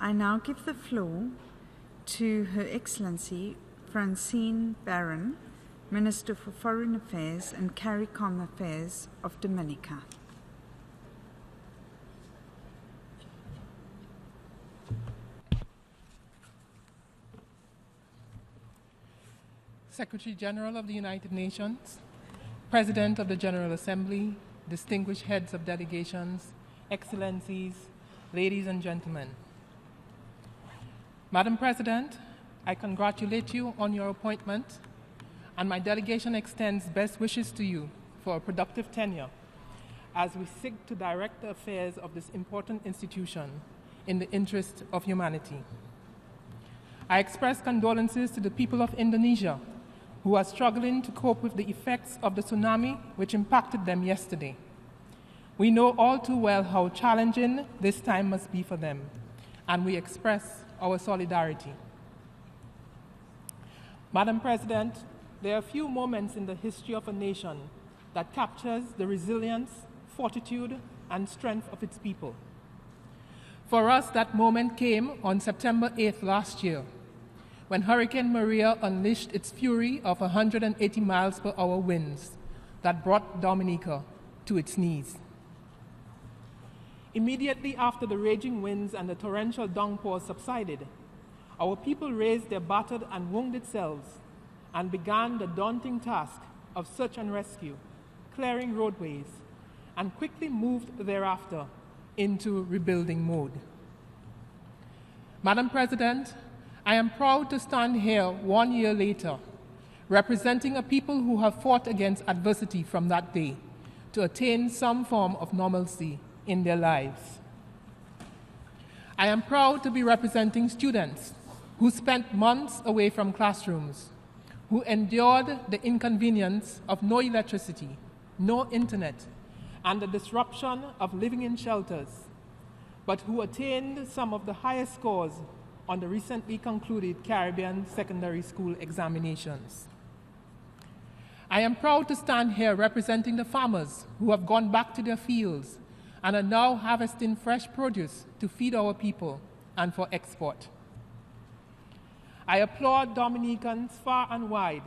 I now give the floor to Her Excellency Francine Baron, Minister for Foreign Affairs and CARICOM Affairs of Dominica. Secretary General of the United Nations, President of the General Assembly, distinguished heads of delegations, Excellencies, ladies and gentlemen. Madam President, I congratulate you on your appointment, and my delegation extends best wishes to you for a productive tenure as we seek to direct the affairs of this important institution in the interest of humanity. I express condolences to the people of Indonesia who are struggling to cope with the effects of the tsunami which impacted them yesterday. We know all too well how challenging this time must be for them, and we express our solidarity. Madam President, there are few moments in the history of a nation that captures the resilience, fortitude, and strength of its people. For us, that moment came on September 8th last year, when Hurricane Maria unleashed its fury of 180 miles per hour winds that brought Dominica to its knees. Immediately after the raging winds and the torrential downpours subsided, our people raised their battered and wounded selves and began the daunting task of search and rescue, clearing roadways, and quickly moved thereafter into rebuilding mode. Madam President, I am proud to stand here 1 year later, representing a people who have fought against adversity from that day to attain some form of normalcy in their lives. I am proud to be representing students who spent months away from classrooms, who endured the inconvenience of no electricity, no internet, and the disruption of living in shelters, but who attained some of the highest scores on the recently concluded Caribbean secondary school examinations. I am proud to stand here representing the farmers who have gone back to their fields and are now harvesting fresh produce to feed our people and for export. I applaud Dominicans far and wide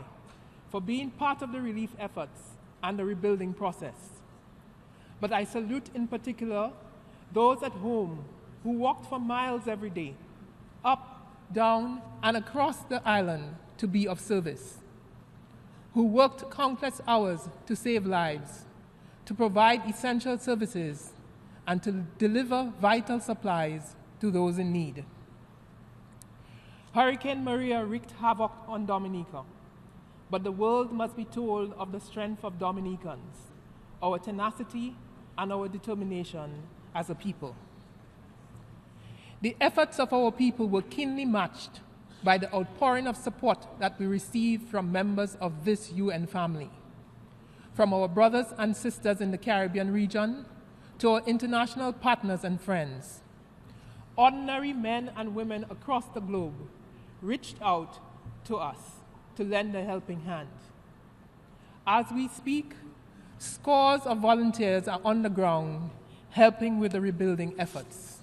for being part of the relief efforts and the rebuilding process. But I salute in particular those at home who walked for miles every day, up, down, and across the island to be of service, who worked countless hours to save lives, to provide essential services, and to deliver vital supplies to those in need. Hurricane Maria wreaked havoc on Dominica, but the world must be told of the strength of Dominicans, our tenacity, and our determination as a people. The efforts of our people were keenly matched by the outpouring of support that we received from members of this UN family, from our brothers and sisters in the Caribbean region to our international partners and friends. Ordinary men and women across the globe reached out to us to lend a helping hand. As we speak, scores of volunteers are on the ground helping with the rebuilding efforts.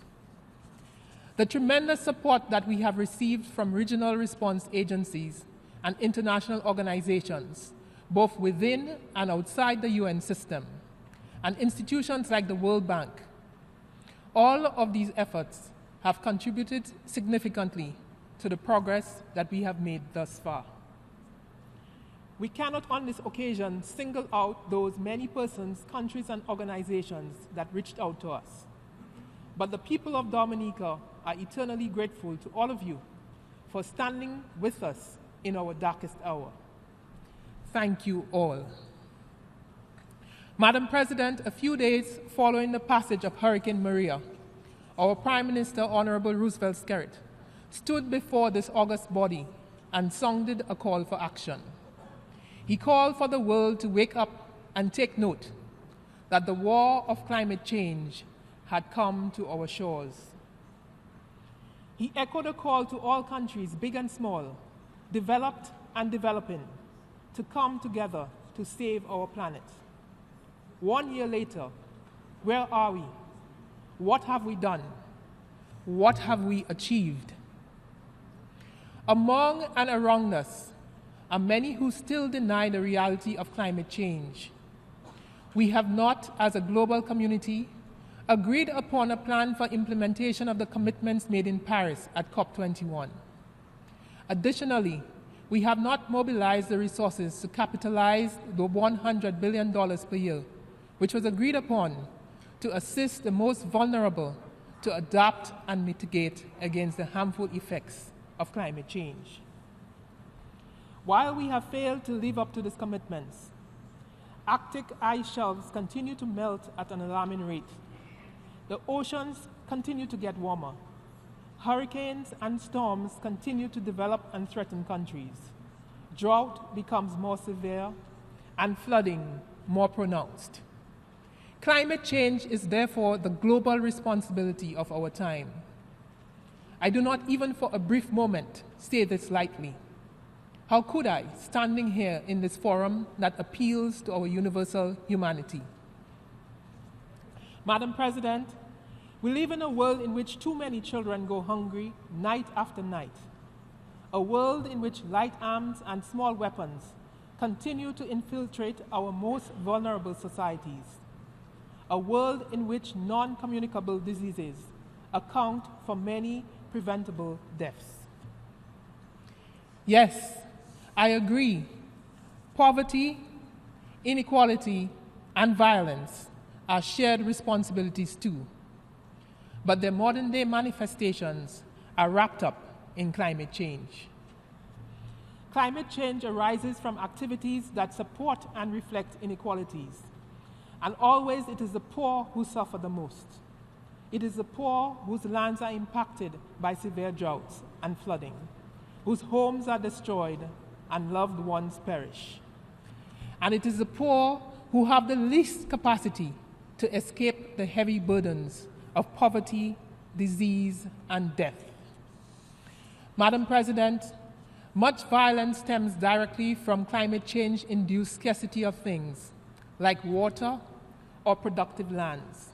The tremendous support that we have received from regional response agencies and international organizations, both within and outside the UN system, and institutions like the World Bank, all of these efforts have contributed significantly to the progress that we have made thus far. We cannot on this occasion single out those many persons, countries, and organizations that reached out to us. But the people of Dominica are eternally grateful to all of you for standing with us in our darkest hour. Thank you all. Madam President, a few days following the passage of Hurricane Maria, our Prime Minister, Honorable Roosevelt Skerrit, stood before this august body and sounded a call for action. He called for the world to wake up and take note that the war of climate change had come to our shores. He echoed a call to all countries, big and small, developed and developing, to come together to save our planet. 1 year later, where are we? What have we done? what have we achieved? Among and around us are many who still deny the reality of climate change. We have not, as a global community, agreed upon a plan for implementation of the commitments made in Paris at COP21. Additionally, we have not mobilized the resources to capitalize the $100 billion per year, which was agreed upon to assist the most vulnerable to adapt and mitigate against the harmful effects of climate change. While we have failed to live up to these commitments, Arctic ice shelves continue to melt at an alarming rate. The oceans continue to get warmer. Hurricanes and storms continue to develop and threaten countries. Drought becomes more severe and flooding more pronounced. Climate change is therefore the global responsibility of our time. I do not even for a brief moment say this lightly. How could I, standing here in this forum that appeals to our universal humanity? Madam President, we live in a world in which too many children go hungry night after night. A world in which light arms and small weapons continue to infiltrate our most vulnerable societies. A world in which non-communicable diseases account for many preventable deaths. Yes, I agree. Poverty, inequality, and violence are shared responsibilities too. But their modern-day manifestations are wrapped up in climate change. Climate change arises from activities that support and reflect inequalities. And always it is the poor who suffer the most. It is the poor whose lands are impacted by severe droughts and flooding, whose homes are destroyed and loved ones perish. And it is the poor who have the least capacity to escape the heavy burdens of poverty, disease, and death. Madam President, much violence stems directly from climate change-induced scarcity of things, like water or productive lands.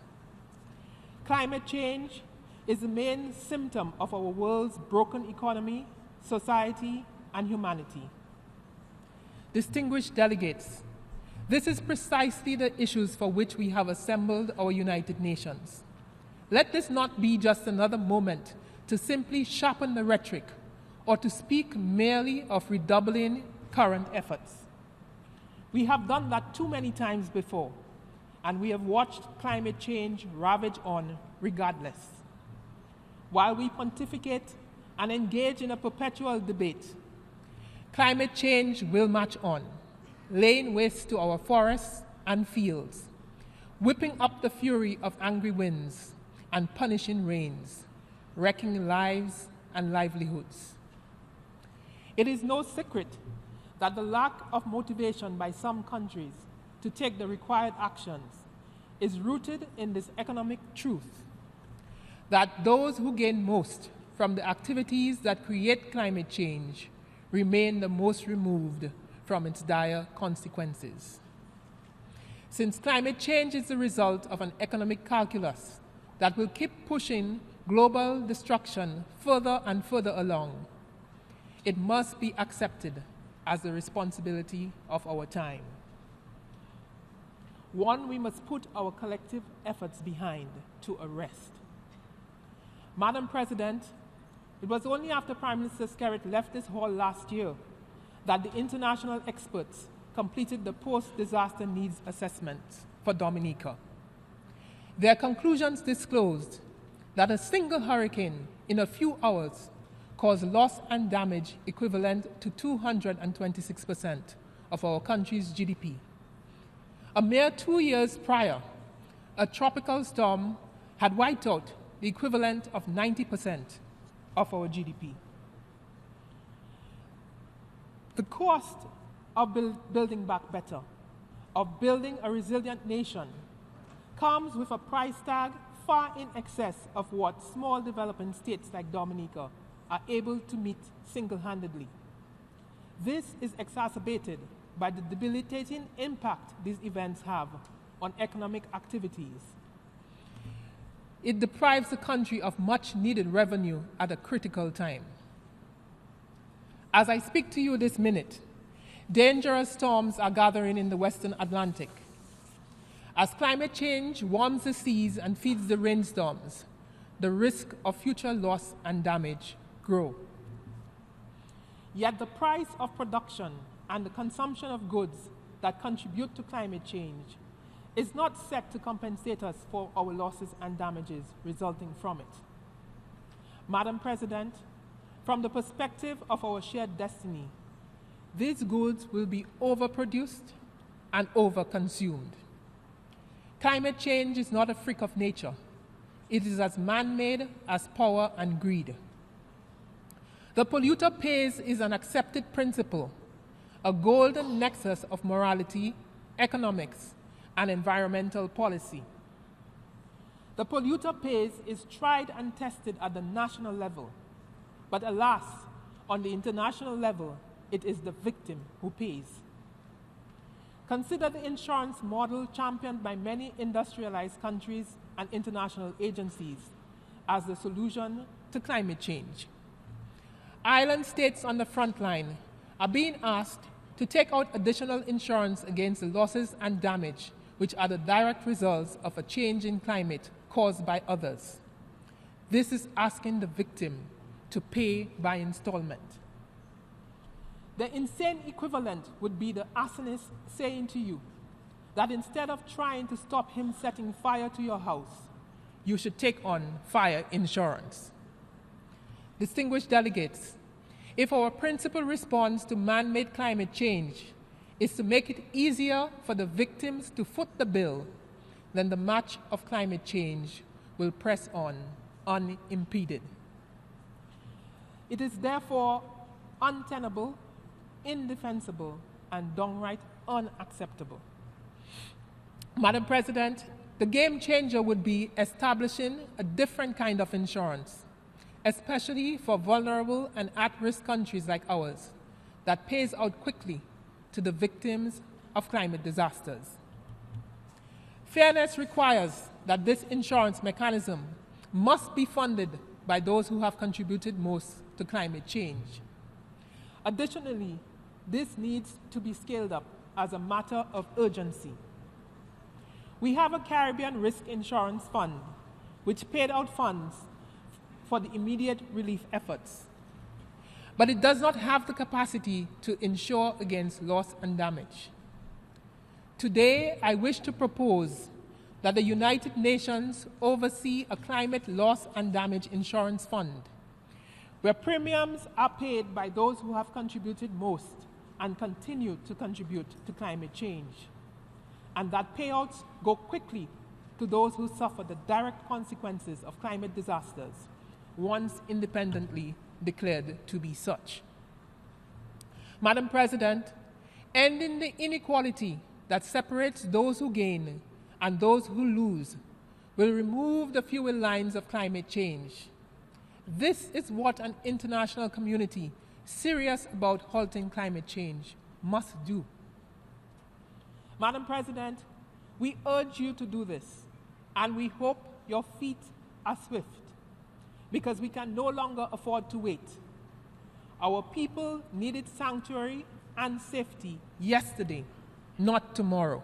Climate change is the main symptom of our world's broken economy, society, and humanity. Distinguished delegates, this is precisely the issues for which we have assembled our United Nations. Let this not be just another moment to simply sharpen the rhetoric or to speak merely of redoubling current efforts. We have done that too many times before, and we have watched climate change ravage on regardless. While we pontificate and engage in a perpetual debate, climate change will march on, laying waste to our forests and fields, whipping up the fury of angry winds and punishing rains, wrecking lives and livelihoods. It is no secret that the lack of motivation by some countries to take the required actions is rooted in this economic truth that those who gain most from the activities that create climate change remain the most removed from its dire consequences. Since climate change is the result of an economic calculus that will keep pushing global destruction further and further along, it must be accepted as the responsibility of our time. One we must put our collective efforts behind to arrest. Madam President, it was only after Prime Minister Skerrit left this hall last year that the international experts completed the post-disaster needs assessment for Dominica. Their conclusions disclosed that a single hurricane in a few hours caused loss and damage equivalent to 226% of our country's GDP. A mere 2 years prior, a tropical storm had wiped out the equivalent of 90% of our GDP. The cost of building back better, of building a resilient nation, comes with a price tag far in excess of what small developing states like Dominica are able to meet single-handedly. This is exacerbated by the debilitating impact these events have on economic activities. it deprives the country of much-needed revenue at a critical time. As I speak to you this minute, dangerous storms are gathering in the Western Atlantic. As climate change warms the seas and feeds the rainstorms, the risk of future loss and damage grow. Yet the price of production and the consumption of goods that contribute to climate change is not set to compensate us for our losses and damages resulting from it. Madam President, from the perspective of our shared destiny, these goods will be overproduced and overconsumed. Climate change is not a freak of nature. It is as man-made as power and greed. The polluter pays is an accepted principle, a golden nexus of morality, economics, and environmental policy. The polluter pays is tried and tested at the national level, but alas, on the international level, it is the victim who pays. Consider the insurance model championed by many industrialized countries and international agencies as the solution to climate change. Island states on the front line are being asked to take out additional insurance against the losses and damage which are the direct results of a change in climate caused by others. This is asking the victim to pay by installment. The insane equivalent would be the arsonist saying to you that instead of trying to stop him setting fire to your house, you should take on fire insurance. Distinguished delegates, if our principal response to man-made climate change is to make it easier for the victims to foot the bill, then the march of climate change will press on unimpeded. It is therefore untenable, indefensible, and downright unacceptable. Madam President, the game changer would be establishing a different kind of insurance, especially for vulnerable and at-risk countries like ours, that pays out quickly to the victims of climate disasters. Fairness requires that this insurance mechanism must be funded by those who have contributed most to climate change. Additionally, this needs to be scaled up as a matter of urgency. We have a Caribbean Risk Insurance Fund, which paid out funds for the immediate relief efforts. But it does not have the capacity to insure against loss and damage. Today, I wish to propose that the United Nations oversee a climate loss and damage insurance fund, where premiums are paid by those who have contributed most and continue to contribute to climate change, and that payouts go quickly to those who suffer the direct consequences of climate disasters, once independently declared to be such. Madam President, ending the inequality that separates those who gain and those who lose will remove the fuel lines of climate change. This is what an international community serious about halting climate change must do. Madam President, we urge you to do this, and we hope your feet are swift, because we can no longer afford to wait. Our people needed sanctuary and safety yesterday, not tomorrow.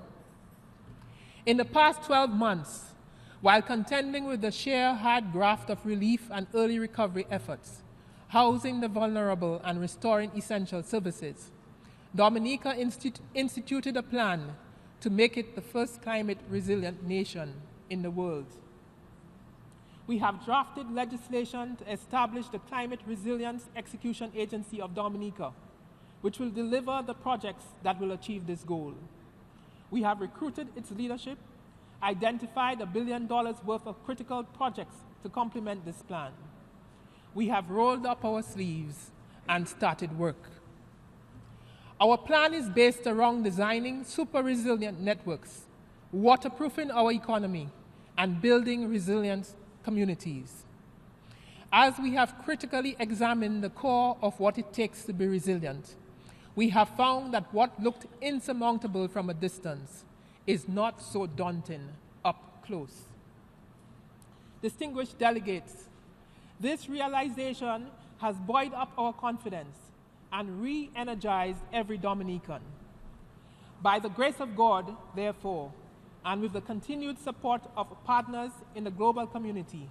In the past 12 months, while contending with the sheer hard graft of relief and early recovery efforts, housing the vulnerable and restoring essential services, Dominica instituted a plan to make it the first climate-resilient nation in the world. We have drafted legislation to establish the Climate Resilience Execution Agency of Dominica, which will deliver the projects that will achieve this goal. We have recruited its leadership, identified $1 billion worth of critical projects to complement this plan. We have rolled up our sleeves and started work. Our plan is based around designing super-resilient networks, waterproofing our economy, and building resilient communities. As we have critically examined the core of what it takes to be resilient, we have found that what looked insurmountable from a distance is not so daunting up close. distinguished delegates, this realization has buoyed up our confidence and re-energized every Dominican. By the grace of God, therefore, and with the continued support of partners in the global community,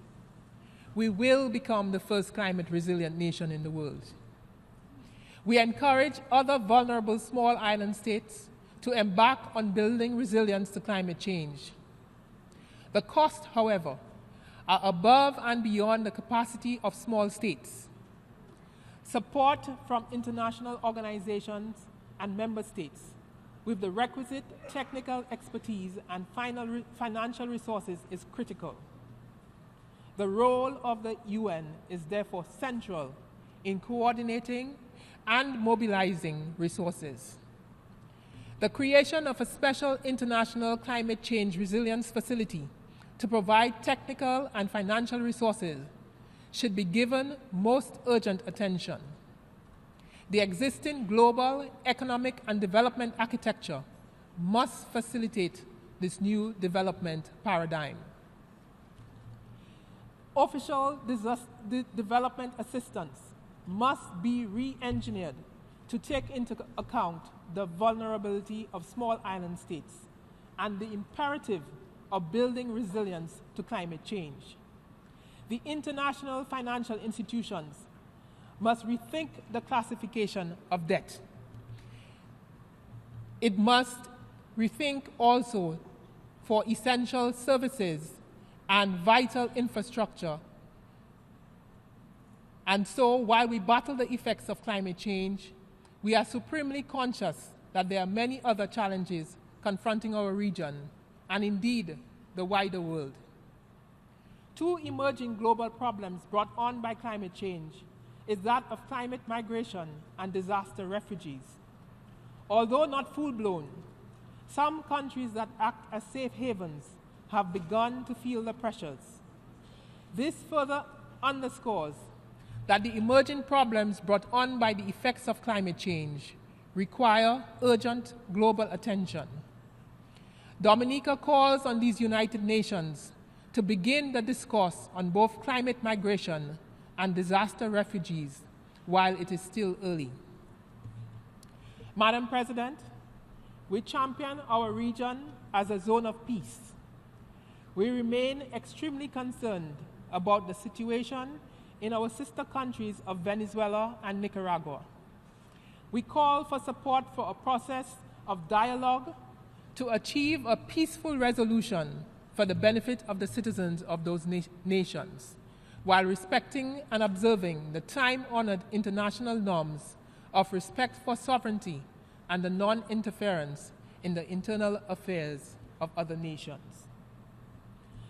we will become the first climate-resilient nation in the world. We encourage other vulnerable small island states to embark on building resilience to climate change. The costs, however, are above and beyond the capacity of small states. Support from international organizations and member states with the requisite technical expertise and financial resources is critical. The role of the UN is therefore central in coordinating and mobilizing resources. The creation of a special international climate change resilience facility to provide technical and financial resources should be given most urgent attention. The existing global economic and development architecture must facilitate this new development paradigm. Official development assistance must be re-engineered to take into account the vulnerability of small island states and the imperative of building resilience to climate change. The international financial institutions must rethink the classification of debt. It must rethink also for essential services and vital infrastructure. And so, while we battle the effects of climate change, we are supremely conscious that there are many other challenges confronting our region and indeed the wider world. Two emerging global problems brought on by climate change is that of climate migration and disaster refugees. Although not full-blown, some countries that act as safe havens have begun to feel the pressures. This further underscores that the emerging problems brought on by the effects of climate change require urgent global attention. Dominica calls on these United Nations to begin the discourse on both climate migration and disaster refugees while it is still early. Madam President, we champion our region as a zone of peace. We remain extremely concerned about the situation in our sister countries of Venezuela and Nicaragua. We call for support for a process of dialogue to achieve a peaceful resolution for the benefit of the citizens of those nations, while respecting and observing the time-honored international norms of respect for sovereignty and the non-interference in the internal affairs of other nations.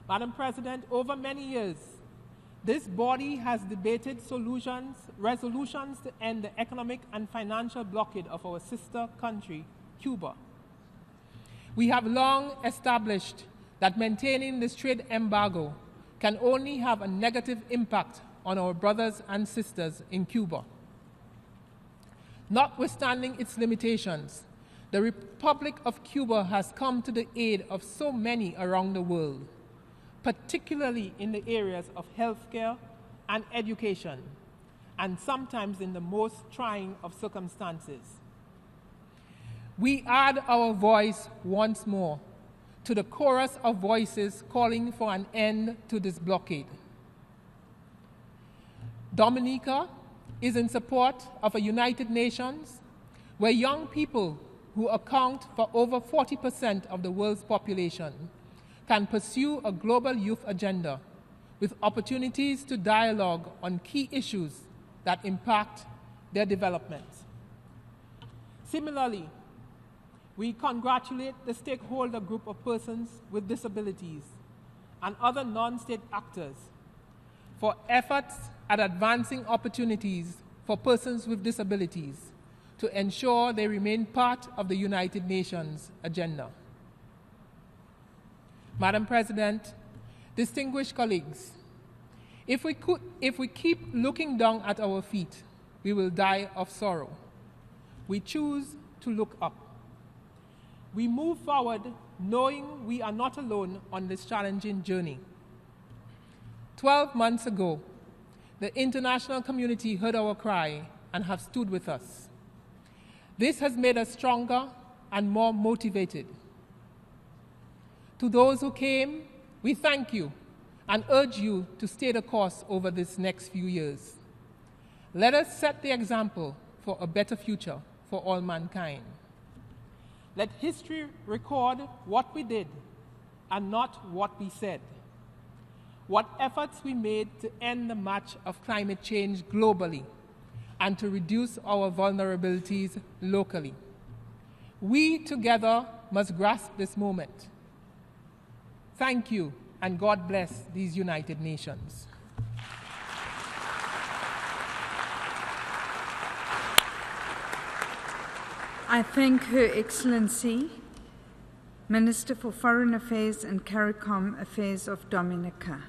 Madam President, over many years, this body has debated resolutions to end the economic and financial blockade of our sister country, Cuba. We have long established that maintaining this trade embargo can only have a negative impact on our brothers and sisters in Cuba. Notwithstanding its limitations, the Republic of Cuba has come to the aid of so many around the world, particularly in the areas of healthcare and education, and sometimes in the most trying of circumstances. We add our voice once more to the chorus of voices calling for an end to this blockade. Dominica is in support of a United Nations where young people, who account for over 40% of the world's population, can pursue a global youth agenda with opportunities to dialogue on key issues that impact their development. Similarly, we congratulate the stakeholder group of persons with disabilities and other non-state actors for efforts at advancing opportunities for persons with disabilities to ensure they remain part of the United Nations agenda. Madam President, distinguished colleagues, if we keep looking down at our feet, we will die of sorrow. We choose to look up. We move forward knowing we are not alone on this challenging journey. 12 months ago, the international community heard our cry and have stood with us. This has made us stronger and more motivated. To those who came, we thank you and urge you to stay the course over this next few years. Let us set the example for a better future for all mankind. Let history record what we did and not what we said. What efforts we made to end the march of climate change globally and to reduce our vulnerabilities locally. We together must grasp this moment. Thank you, and God bless these United Nations. I thank Her Excellency, Minister for Foreign Affairs and CARICOM Affairs of Dominica.